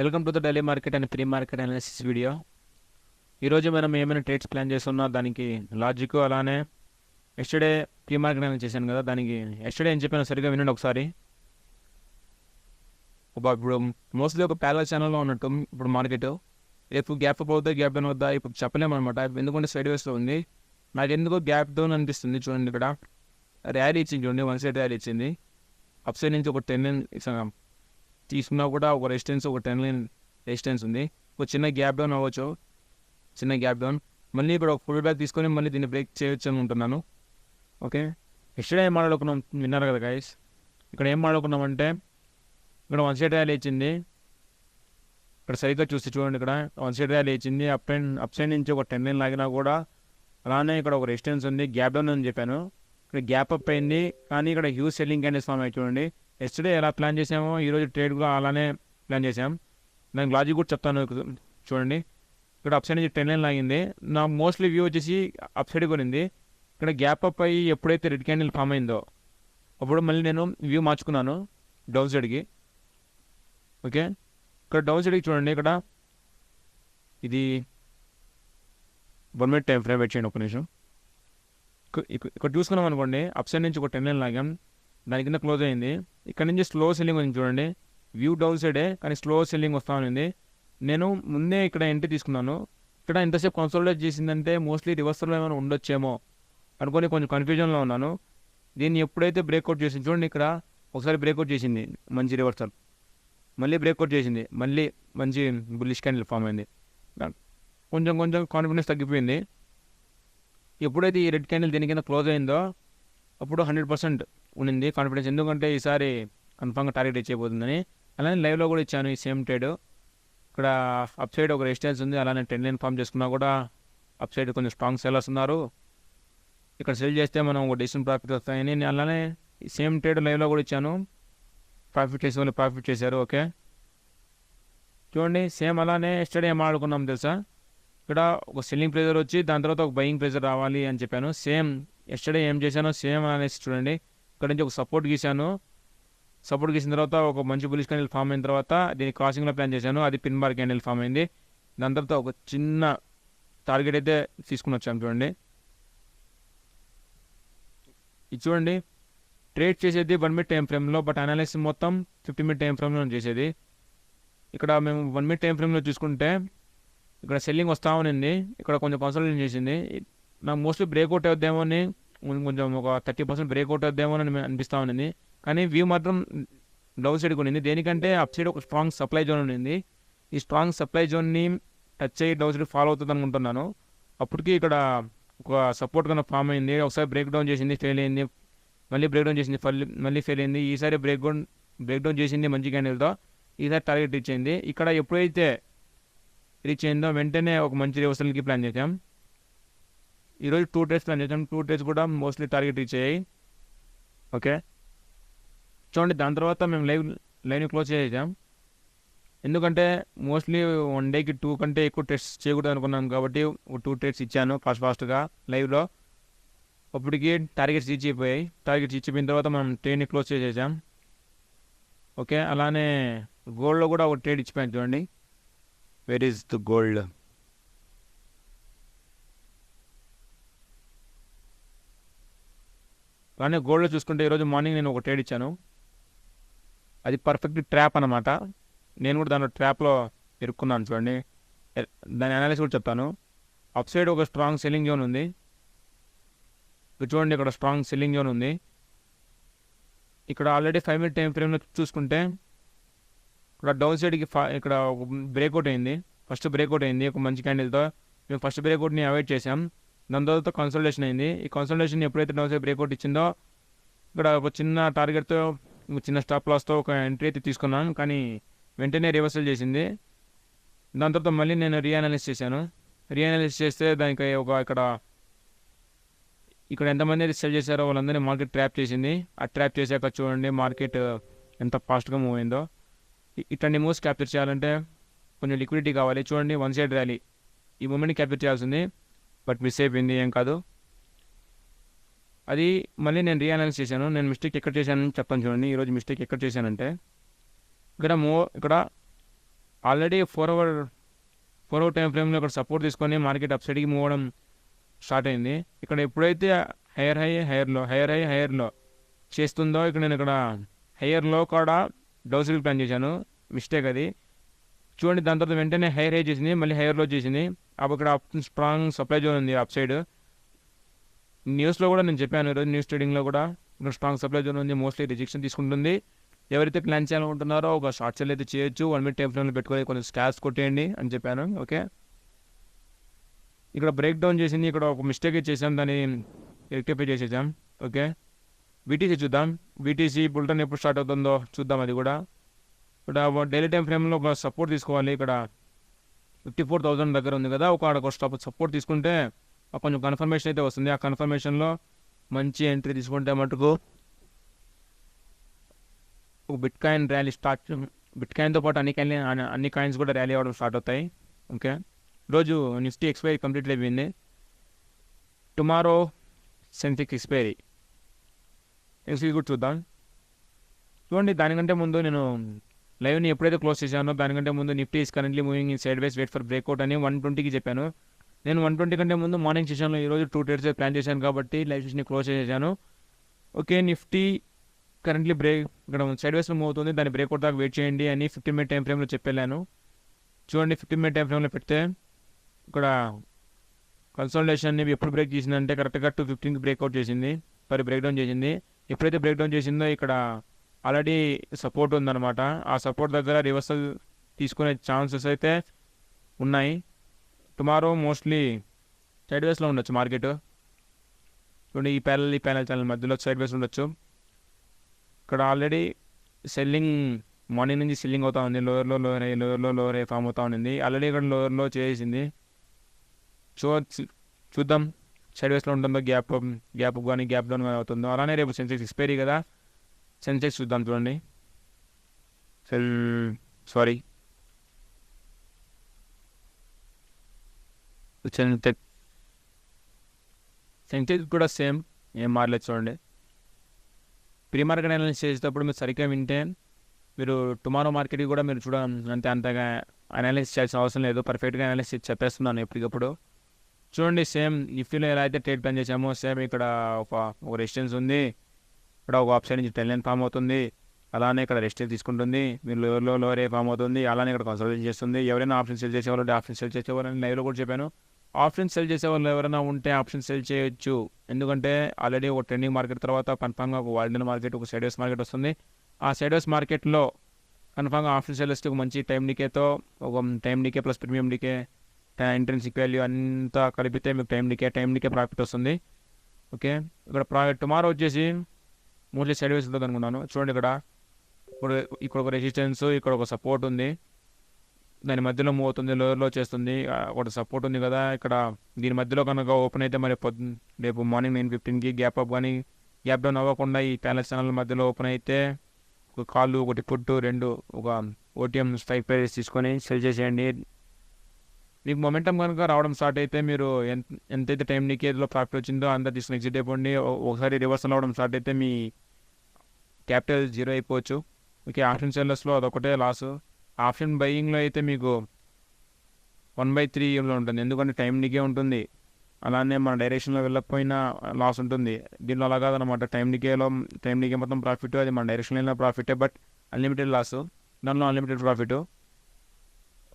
Welcome to the daily market and pre market analysis video. ఈరోజు మనం ఏమైనా trades plan చేస్తున్నా దానికి లాజిక్, అలానే ఎస్టర్డే ప్రీ మార్కెట్ అనాలిసిస్ చేశాను కదా, దానికి ఎస్టర్డే ఏం చెప్పాను సరిగ్గా వినండి ఒకసారి. ఇప్పుడు మోస్ట్లీ ఒక ప్యారలల్ ఛానల్లో ఉన్నట్టు ఇప్పుడు మార్కెట్ రేపు గ్యాప్ అప్ అవుతా గ్యాప్ డౌన్ అవుతా ఇప్పుడు చెప్పలేము అనమాట. ఎందుకంటే సైడ్ వేస్లో ఉంది. నాకు ఎందుకో గ్యాప్ డౌన్ అనిపిస్తుంది. చూడండి ఇక్కడ ర్యాలీ ఇచ్చింది, చూడండి వన్ సైడ్ ర్యాలీ ఇచ్చింది. అప్ సైడ్ నుంచి ఒక 10 తీసుకున్నా కూడా ఒక రెసిస్టెన్స్, ఒక 10 లైన్ రెసిస్టెన్స్ ఉంది. ఒక చిన్న గ్యాప్ డౌన్ అవ్వచ్చు, చిన్న గ్యాప్ డౌన్. మళ్ళీ ఇప్పుడు ఒక ఫుల్ బ్యాక్ తీసుకొని మళ్ళీ దీన్ని బ్రేక్ చేయొచ్చు అనుకుంటున్నాను. ఓకే, ఎస్టర్డే ఏం మాట్లాడుకున్నాం విన్నారు కదా గైస్. ఇక్కడ ఏం మాట్లాడుకున్నామంటే ఇక్కడ వన్ సైడ్ ర్యాలీ ఇచ్చింది. ఇక్కడ సరిగ్గా చూస్తే చూడండి, ఇక్కడ వన్ సైడ్ ర్యాలీ ఇచ్చింది. అప్ సైడ్ నుంచి ఒక 10 లైన్ లాగినా కూడా అలానే ఇక్కడ ఒక రెసిస్టెన్స్ ఉంది, గ్యాప్ డౌన్ అని చెప్పాను. ఇక్కడ గ్యాప్ అప్ అయింది, కానీ ఇక్కడ హ్యూజ్ సెల్లింగ్ క్యాండిల్స్ ఫామ్ అయ్యి చూడండి. ఎస్టర్డే ఎలా ప్లాన్ చేసామో ఈరోజు ట్రేడ్ కూడా అలానే ప్లాన్ చేసాం. దానికి లాజిక్ కూడా చెప్తాను చూడండి. ఇక్కడ అప్ సైడ్ నుంచి 10 లైన్ లాగింది. నా మోస్ట్లీ వ్యూ వచ్చేసి అప్ సైడ్ కొనింది. ఇక్కడ గ్యాప్ అప్ అయ్యి ఎప్పుడైతే రెడ్ క్యాండిల్ ఫామ్ అయిందో అప్పుడు మళ్ళీ నేను వ్యూ మార్చుకున్నాను డౌన్ సైడ్కి. ఓకే, ఇక్కడ డౌన్ సైడ్కి చూడండి. ఇక్కడ ఇది 1 మినిట్ టైం ఫ్రేమ్ వెయిట్ చేయండి ఒక నిమిషం. ఇక్కడ చూసుకున్నాం అనుకోండి, అప్ సైడ్ నుంచి ఒక 10 లైన్ లాగాం, దాని కింద క్లోజ్ అయింది. ఇక్కడ నుంచి స్లో సెల్లింగ్ ఉంది చూడండి. వ్యూ డౌన్ సైడే కానీ స్లో సెల్లింగ్ వస్తూ ఉంది. నేను ముందే ఇక్కడ ఎంట్రీ తీసుకున్నాను. ఇక్కడ ఎంతసేపు కన్సోలిడేట్ చేసిందంటే మోస్ట్లీ రివర్సల్లో ఏమైనా ఉండొచ్చేమో అనుకొని కొంచెం కన్ఫ్యూజన్లో ఉన్నాను. దీన్ని ఎప్పుడైతే బ్రేక్అవుట్ చేసింది చూడండి, ఇక్కడ ఒకసారి బ్రేక్అవుట్ చేసింది మంచి రివర్సల్, మళ్ళీ బ్రేక్అవుట్ చేసింది, మళ్ళీ మంచి బుల్లిష్ క్యాండిల్ ఫామ్ అయింది. కొంచెం కాన్ఫిడెన్స్ తగ్గిపోయింది. ఎప్పుడైతే ఈ రెడ్ క్యాండిల్ దీని కింద క్లోజ్ అయిందో అప్పుడు 100% ఉండింది కాన్ఫిడెన్స్, ఎందుకంటే ఈసారి కన్ఫామ్గా టార్గెట్ రీచ్ అయిపోతుందని. అలానే లైవ్లో కూడా ఇచ్చాను ఈ సేమ్ ట్రేడ్. ఇక్కడ అప్ సైడ్ ఒక రెసిస్టెన్స్ ఉంది, అలానే 10 లైన్ ఫామ్ చేసుకున్నా కూడా అప్ సైడ్ కొంచెం స్ట్రాంగ్ సెల్లర్స్ ఉన్నారు. ఇక్కడ సెల్ చేస్తే మనం ఒక డీసెంట్ ప్రాఫిట్ వస్తాయని నేను అలానే సేమ్ ట్రేడ్ లైవ్లో కూడా ఇచ్చాను. ప్రాఫిట్ చేసే వాళ్ళు ప్రాఫిట్ చేశారు. ఓకే చూడండి, సేమ్ అలానే ఎస్టర్డే ఏం ఆడుకున్నాం తెలుసా. ఇక్కడ ఒక సెల్లింగ్ ప్రెజర్ వచ్చి దాని తర్వాత ఒక బయింగ్ ప్రెజర్ రావాలి అని చెప్పాను. సేమ్ ఎస్టర్డే ఏం చేశానో సేమ్ అనేసి చూడండి. ఇక్కడ నుంచి ఒక సపోర్ట్ గీశాను. సపోర్ట్ గీసిన తర్వాత ఒక మంచి బులిష్ క్యాండిల్ ఫామ్ అయిన తర్వాత దీన్ని క్రాసింగ్లో ప్లాన్ చేశాను. అది పిన్ బార్ క్యాండిల్ ఫామ్ అయింది. దాని తర్వాత ఒక చిన్న టార్గెట్ అయితే తీసుకుని వచ్చాను చూడండి. ఇది చూడండి, ట్రేడ్ చేసేది 1 మినిట్ టైం ఫ్రేమ్లో, బట్ అనాలిసిస్ మొత్తం 50 మినిట్ టైం ఫ్రేమ్లో చేసేది. ఇక్కడ మేము 1 మినిట్ టైం ఫ్రేమ్లో చూసుకుంటే ఇక్కడ సెల్లింగ్ వస్తూ ఉన్నింది. ఇక్కడ కొంచెం కన్సల్టేషన్ చేసింది. నాకు మోస్ట్లీ బ్రేక్అవుట్ అవుద్దేమో అని, కొంచెం ఒక 30% బ్రేక్అవుట్ అవుద్దేమో అని అనిపిస్తూ ఉన్నింది. కానీ వ్యూ మాత్రం డౌన్ సైడ్ కొనింది. దేనికంటే అప్ సైడ్ ఒక స్ట్రాంగ్ సప్లై జోన్ ఉన్నింది. ఈ స్ట్రాంగ్ సప్లై జోన్ని టచ్ అయ్యి డౌన్ సైడ్ ఫాలో అవుతుంది అనుకుంటున్నాను. అప్పటికి ఇక్కడ ఒక సపోర్ట్ కన్నా ఫామ్ అయింది. ఒకసారి బ్రేక్ డౌన్ చేసింది, ఫెయిల్ అయింది, మళ్ళీ బ్రేక్ డౌన్ చేసింది, మళ్ళీ ఫెయిల్ అయింది. ఈసారి బ్రేక్ డౌన్ చేసింది మంచి క్యాండిల్తో. ఈసారి టార్గెట్ రీచ్ అయింది. ఇక్కడ ఎప్పుడైతే రీచ్ అయిందో వెంటనే ఒక మంచి రివర్సల్కి ప్లాన్ చేసాం. ఈరోజు 2 ట్రేడ్స్ ప్లాన్ చేసాం. 2 ట్రేడ్స్ కూడా మోస్ట్లీ టార్గెట్ రీచ్ అయ్యాయి. ఓకే చూడండి, దాని తర్వాత మేము లైవ్ని క్లోజ్ చేసాం. ఎందుకంటే మోస్ట్లీ 1 డేకి 2 కంటే ఎక్కువ ట్రేడ్స్ చేయకూడదు అనుకున్నాను కాబట్టి 2 ట్రేడ్స్ ఇచ్చాను ఫాస్ట్గా లైవ్లో. అప్పటికి టార్గెట్స్ రీచ్ అయిపోయాయి. టార్గెట్స్ రీచ్ అయిపోయిన తర్వాత మనం ట్రేడ్ని క్లోజ్ చేసేసాం. ఓకే, అలానే గోల్డ్లో కూడా ఒక ట్రేడ్ ఇచ్చిపోయాను చూడండి. Where is the gold? కానీ గోల్డ్లో చూసుకుంటే ఈరోజు మార్నింగ్ నేను ఒక ట్రేడ్ ఇచ్చాను. అది పర్ఫెక్ట్ ట్రాప్ అనమాట. నేను కూడా దాంట్లో ట్రాప్లో ఇరుక్కున్నాను చూడండి. దాని అనాలిసిస్ కూడా చెప్తాను. అప్ సైడ్ ఒక స్ట్రాంగ్ సెల్లింగ్ జోన్ ఉంది. చూడండి, ఇక్కడ స్ట్రాంగ్ సెల్లింగ్ జోన్ ఉంది. ఇక్కడ ఆల్రెడీ 5 మినిట్ టైం ఫ్రేమ్లో చూసుకుంటే ఇక్కడ డౌన్ సైడ్కి ఇక్కడ ఒక బ్రేక్అవుట్ అయింది. ఫస్ట్ బ్రేక్అవుట్ అయింది ఒక మంచి క్యాండిల్తో. మేము ఫస్ట్ బ్రేక్అవుట్ని అవాయిడ్ చేసాం. దాని తర్వాత కన్సల్టేషన్ అయింది. ఈ కన్సల్టేషన్ ఎప్పుడైతే డౌన్ సైడ్ బ్రేక్అవుట్ ఇచ్చిందో ఇక్కడ ఒక చిన్న టార్గెట్తో, చిన్న స్టాప్ లాస్తో ఒక ఎంట్రీ అయితే తీసుకున్నాను. కానీ వెంటనే రివర్సల్ చేసింది. దాని తర్వాత మళ్ళీ నేను రీఅనాలిసిస్ చేశాను. రీఅనాలిసిస్ చేస్తే దానికి ఇక్కడ ఎంతమంది అయితే సెల్ చేశారో వాళ్ళందరినీ మార్కెట్ ట్రాప్ చేసింది. ఆ ట్రాప్ చేశాక చూడండి మార్కెట్ ఎంత ఫాస్ట్గా మూవ్ అయిందో. ఇట్లాంటి మూవ్స్ క్యాప్చర్ చేయాలంటే కొంచెం లిక్విడిటీ కావాలి. చూడండి, వన్ సైడ్ ర్యాలీ, ఈ మూమెంట్ని క్యాప్చర్ చేయాల్సింది, బట్ మిస్ అయిపోయింది. ఏం కాదు, అది మళ్ళీ నేను రీఅనాలిసిస్ చేశాను. నేను మిస్టేక్ ఎక్కడ చేశానని చెప్తాను చూడండి. ఈరోజు మిస్టేక్ ఎక్కడ చేశానంటే ఇక్కడ ఆల్రెడీ 4 అవర్ టైం ఫ్రేమ్లో ఇక్కడ సపోర్ట్ తీసుకొని మార్కెట్ అప్ సైడ్కి మూవ్ అవ్వడం స్టార్ట్ అయింది. ఇక్కడ ఎప్పుడైతే హైయర్ లో చేస్తుందో ఇక్కడ నేను ఇక్కడ హైయర్ లో కూడా డౌన్ సైడ్ ప్లాన్ చేశాను, మిస్టేక్ అది. చూడండి, దాని తర్వాత వెంటనే హైయర్ హై చేసింది, మళ్ళీ హైయర్ లో చేసింది. అప్పుడు ఇక్కడ స్ట్రాంగ్ సప్లై జోన్ ఉంది అప్ సైడ్. న్యూస్లో కూడా నేను చెప్పాను, ఈరోజు న్యూస్ ట్రేడింగ్లో కూడా ఇక్కడ స్ట్రాంగ్ సప్లై జోన్ ఉంది, మోస్ట్లీ రిజెక్షన్ తీసుకుంటుంది. ఎవరైతే ప్లాన్ చేయాలనుకుంటున్నారో ఒక షార్ట్ సెల్ అయితే చేయొచ్చు, 1 minute టైం ఫ్రేమ్లో పెట్టుకొని కొంచెం స్కాల్స్ కొట్టేయండి అని చెప్పాను. ఓకే, ఇక్కడ బ్రేక్ డౌన్ చేసింది, ఇక్కడ ఒక మిస్టేక్ చేసాం, దాన్ని రెక్టిఫై చేసేసాం. ఓకే, బీటీసీ చూద్దాం. బీటీసీ బుల్టన్ ఎప్పుడు స్టార్ట్ అవుతుందో చూద్దాం. అది కూడా ఇక్కడ డైలీ టైం ఫ్రేమ్లో ఒక సపోర్ట్ తీసుకోవాలి. ఇక్కడ 54,000 దగ్గర ఉంది కదా, ఒక సపోర్ట్ తీసుకుంటే కొంచెం కన్ఫర్మేషన్ అయితే వస్తుంది. ఆ కన్ఫర్మేషన్లో మంచి ఎంట్రీ తీసుకుంటే మటుకు బిట్ కాయిన్ ర్యాలీ బిట్ కాయిన్తో పాటు అన్ని కాయిన్స్ కూడా ర్యాలీ అవ్వడం స్టార్ట్ అవుతాయి. ఓకే, ఈరోజు నిఫ్టీ ఎక్స్పైరీ కంప్లీట్ అయిపోయింది. టుమారో సెన్సెక్స్ ఎక్స్పైరీ కూడా చూద్దాం. చూడండి, దానికంటే ముందు నేను లైవ్ని ఎప్పుడైతే క్లోజ్ చేశానో దానికంటే ముందు Nifty is currently moving in sideways, wait for breakout అని 120కి చెప్పాను. నేను 120 కంటే ముందు మార్నింగ్ సెషన్లో ఈరోజు 2 trades ప్లాన్ చేశాను కాబట్టి లైవ్ సెషన్ని క్లోజ్ చేశాను. ఓకే, నిఫ్టీ కరెంట్లీ ఇక్కడ సైడ్ వేస్లో మూవ్ అవుతుంది, దాన్ని బ్రేక్అవుట్ దాకా వెయిట్ చేయండి అని 15 minute టైం ఫ్రేమ్లో చెప్పాను. చూడండి, 15 minute టైం ఫ్రేమ్లో పెడితే ఇక్కడ కన్సల్టేషన్ ఎప్పుడు బ్రేక్ చేసిందంటే కరెక్ట్గా 2:15కి బ్రేక్అవుట్ చేసింది, బ్రేక్ డౌన్ చేసింది. ఎప్పుడైతే బ్రేక్ డౌన్ చేసిందో ఇక్కడ ఆల్రెడీ సపోర్ట్ ఉందన్నమాట. ఆ సపోర్ట్ దగ్గర రివర్సల్ తీసుకునే ఛాన్సెస్ అయితే ఉన్నాయి. టుమారో మోస్ట్లీ సైడ్ వేస్లో ఉండొచ్చు మార్కెట్. చూడండి, ఈ ప్యానల్ ఛానల్ మధ్యలో సైడ్ వేస్ ఉండొచ్చు. ఇక్కడ ఆల్రెడీ సెల్లింగ్ మార్నింగ్ నుంచి సెల్లింగ్ అవుతా ఉంది, లోవర్ అయ్యి ఫామ్ అవుతా ఉంది. ఆల్రెడీ ఇక్కడ లోవర్లో చేసింది. చూద్దాం సైడ్ వేస్లో ఉంటుందో, గ్యాప్ కానీ గ్యాప్ డౌన్ కానీ అవుతుందో. అలానే రేపు సెన్సెక్స్ ఎక్స్పైరీ కదా, సెన్సెక్స్ చూద్దాం. చూడండి, సెన్సెక్స్ కూడా సేమ్, ఏం మారలేదు. చూడండి, ప్రీ మార్కెట్ అనాలిసిస్ చేసేటప్పుడు మీరు సరిగ్గా వింటే మీరు టుమారో మార్కెట్కి కూడా మీరు అంతగా అనాలిసిస్ చేయాల్సిన అవసరం లేదు, పర్ఫెక్ట్గా అనాలిసిస్ చెప్పేస్తున్నాను ఎప్పటికప్పుడు. చూడండి, సేమ్ నిఫ్టీలో ఎలా అయితే ట్రేడ్ ప్లాన్ చేసామో సేమ్ ఇక్కడ ఒక రెసిస్టెన్స్ ఉంది, ఇక్కడ ఒక ఆప్షన్ నుంచి 10 line ఫామ్ అవుతుంది, అలానే ఇక్కడ రెసిస్టెన్స్ తీసుకుంటుంది, మీరు లోవర్ ఫామ్ అవుతుంది, అలానే ఇక్కడ కన్సల్టేషన్ చేస్తుంది. ఎవరైనా ఆప్షన్ సెల్ చేసేవాళ్ళు ఆప్షన్ సెల్ చేసేవాళ్ళని లైవ్లో కూడా చెప్పాను. ఆప్షన్ సెల్ చేసేవాళ్ళు ఎవరైనా ఉంటే ఆప్షన్ సెల్ చేయొచ్చు, ఎందుకంటే ఆల్రెడీ ఒక ట్రెండింగ్ మార్కెట్ తర్వాత కన్ఫామ్గా ఒక వాల్డెన్ మార్కెట్, ఒక సైడ్ వేస్ మార్కెట్ వస్తుంది. ఆ సైడ్ వేస్ మార్కెట్లో కన్ఫామ్గా ఆప్షన్ సెల్లర్స్కి ఒక మంచి టైం డికేతో, ఒక time decay plus premium decay, intrinsic value అంతా కలిపితే మీకు టైం డికే ప్రాఫిట్ వస్తుంది. ఓకే, ఇక్కడ టుమారో వచ్చేసి మోస్ట్లీ సైడ్ వేస్ ఉంటుంది అనుకున్నాను. చూడండి, ఇక్కడ ఒక రెసిస్టెన్స్, ఇక్కడ ఒక సపోర్ట్ ఉంది, దాని మధ్యలో మూవ్ అవుతుంది, లోవర్లో చేస్తుంది, ఒక సపోర్ట్ ఉంది కదా. ఇక్కడ దీని మధ్యలో కనుక ఓపెన్ అయితే మరి రేపు మార్నింగ్ 9:15కి గ్యాప్ అప్ కానీ గ్యాప్ డౌన్ అవ్వకుండా ఈ ప్యానల్ ఛానల్ మధ్యలో ఓపెన్ అయితే ఒక కాళ్ళు, ఒకటి పుట్టు, 2 ఒక ఓటీఎం స్ట్రైక్ ప్రైస్ తీసుకొని సెల్ చేసేయండి. మీకు మొమెంటం కనుక రావడం స్టార్ట్ అయితే మీరు ఎంతైతే టైం నీకేలో ప్రాఫిట్ వచ్చిందో అంతా తీసుకుని ఎగ్జిట్ అయిపోండి. ఒకసారి రివర్సల్ అవ్వడం స్టార్ట్ అయితే మీ క్యాపిటల్ 0 అయిపోవచ్చు. ఓకే, ఆప్షన్ సెల్లర్స్లో అదొకటే లాస్. ఆప్షన్ బయింగ్లో అయితే మీకు 1/3 ఉంటుంది, ఎందుకంటే టైం నీకే ఉంటుంది, అలానే మన డైరెక్షన్లో వెళ్ళకపోయినా లాస్ ఉంటుంది. దీనిలో అలా కాదనమాట, టైం నీకే మొత్తం ప్రాఫిట్, అది మన డైరెక్షన్లో వెళ్ళిన ప్రాఫిటే, బట్ అన్లిమిటెడ్ లాస్, దానిలో అన్లిమిటెడ్ ప్రాఫిట్.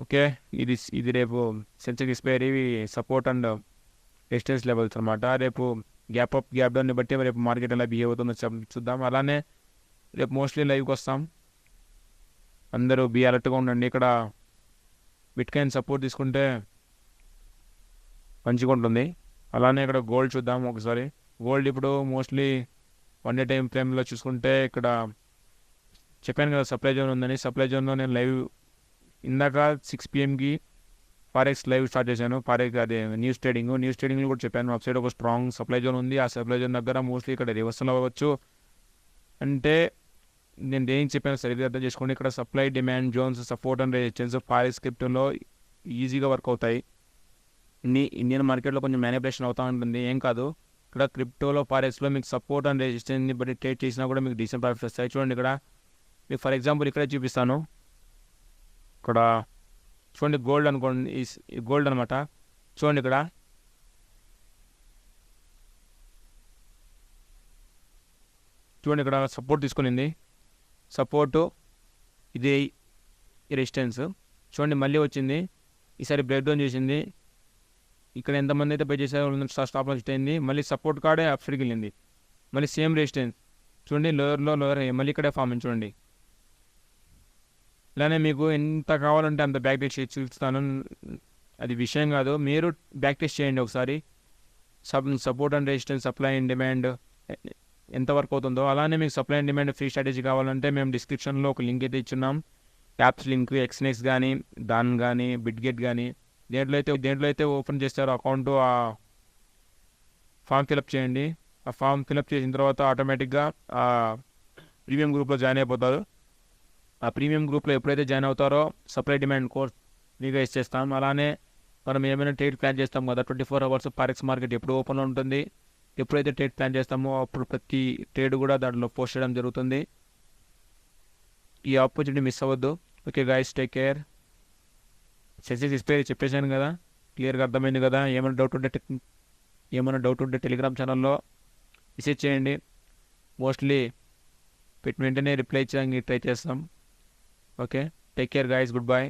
ఓకే, ఇది రేపు Sensex expiry support and resistance levels అనమాట. రేపు గ్యాప్ డౌన్ని బట్టి రేపు మార్కెట్ ఎలా బిహేవ్ అవుతుందో చూద్దాం. అలానే రేపు మోస్ట్లీ లైవ్కి వస్తాం, అందరూ బీ అలర్ట్గా ఉండండి. ఇక్కడ బిట్ కాయిన్ సపోర్ట్ తీసుకుంటే మంచిగా ఉంటుంది. అలానే ఇక్కడ గోల్డ్ చూద్దాం ఒకసారి. గోల్డ్ ఇప్పుడు మోస్ట్లీ 1 day టైం ఫ్రేమ్లో చూసుకుంటే ఇక్కడ చెప్పాను కదా సప్లై జోన్ ఉందని. సప్లై జోన్లో నేను లైవ్ ఇందాక 6 PMకి ఫారెక్స్ లైవ్ స్టార్ట్ చేశాను. అదే న్యూస్ ట్రేడింగ్లో కూడా చెప్పాను, అప్ సైడ్ ఒక స్ట్రాంగ్ సప్లై జోన్ ఉంది. ఆ సప్లై జోన్ దగ్గర మోస్ట్లీ ఇక్కడ రివర్సల్ అవ్వచ్చు. అంటే నేను దేనికి చెప్పాను సరిగ్గా అర్థం చేసుకోండి. ఇక్కడ supply demand zones, support and resistance forex క్రిప్టోలో ఈజీగా వర్క్ అవుతాయి. ఇండియన్ మార్కెట్లో కొంచెం మ్యానిపులేషన్ అవుతూ ఉంటుంది, ఏం కాదు. ఇక్కడ క్రిప్టోలో ఫారెక్స్లో మీకు సపోర్ట్ అండ్ రెసిస్టెన్స్ని బట్టి ట్రేడ్ చేసినా కూడా మీకు డీసెంట్ ప్రాఫిట్స్ వస్తాయి. చూడండి, ఇక్కడ మీకు ఫర్ ఎగ్జాంపుల్ ఇక్కడే చూపిస్తాను. ఇక్కడ చూడండి గోల్డ్ అనుకోండి, ఈ గోల్డ్ అనమాట. చూడండి ఇక్కడ చూడండి ఇక్కడ సపోర్ట్ తీసుకునింది, సపోర్టు ఇది రెసిస్టెన్స్. చూడండి మళ్ళీ వచ్చింది, ఈసారి బ్రేక్ డౌన్ చేసింది. ఇక్కడ ఎంతమంది అయితే పే చేశారో స్టాప్ లాస్ హిట్ అయింది. మళ్ళీ సపోర్ట్ కాడే అప్సైడ్కి వెళ్ళింది, మళ్ళీ సేమ్ రెసిస్టెన్స్. చూడండి లోయర్లో లోయర్ మళ్ళీ ఇక్కడే ఫామ్ అయింది చూడండి. ఇలానే మీకు ఎంత కావాలంటే అంత బ్యాక్ టెస్ట్ చేసి చూపిస్తాను, అది విషయం కాదు. మీరు బ్యాక్ టెస్ట్ చేయండి ఒకసారి. Support and resistance, supply and demand ఎంతవరకు అవుతుందో. అలానే మీకు supply and demand free strategy కావాలంటే మేము డిస్క్రిప్షన్లో ఒక లింక్ అయితే ఇచ్చున్నాం. యాప్స్ లింక్, ఎక్స్నెక్స్ కానీ, దాన్ కానీ, బిట్గెట్ కానీ, దేంట్లో అయితే ఓపెన్ చేస్తారో అకౌంట్, ఆ ఫామ్ ఫిలప్ చేయండి. ఆ ఫామ్ ఫిలప్ చేసిన తర్వాత ఆటోమేటిక్గా ఆ ప్రీమియం గ్రూప్లో జాయిన్ అయిపోతారు. ఆ ప్రీమియం గ్రూప్లో ఎప్పుడైతే జాయిన్ అవుతారో సప్లై డిమాండ్ కోర్స్ ఫ్రీగా ఇచ్చేస్తాం. అలానే మనం ఏమైనా ట్రేడ్ ప్లాన్ చేస్తాం కదా, 24 hours ఫారెక్స్ మార్కెట్ ఎప్పుడు ఓపెన్లో ఉంటుంది. ఎప్పుడైతే ట్రేడ్ ప్లాన్ చేస్తామో అప్పుడు ప్రతి ట్రేడ్ కూడా దాంట్లో పోస్ట్ చేయడం జరుగుతుంది. ఈ ఆపర్చునిటీ మిస్ అవ్వద్దు. Okay guys, take care. Sensex display చెప్పేశాను కదా, క్లియర్గా అర్థమైంది కదా. ఏమైనా డౌట్ ఉంటే టెలిగ్రామ్ ఛానల్లో మెసేజ్ చేయండి. మోస్ట్లీ పెట్టిన వెంటనే రిప్లై చేయడానికి ట్రై చేస్తాం. Okay, take care guys, good bye.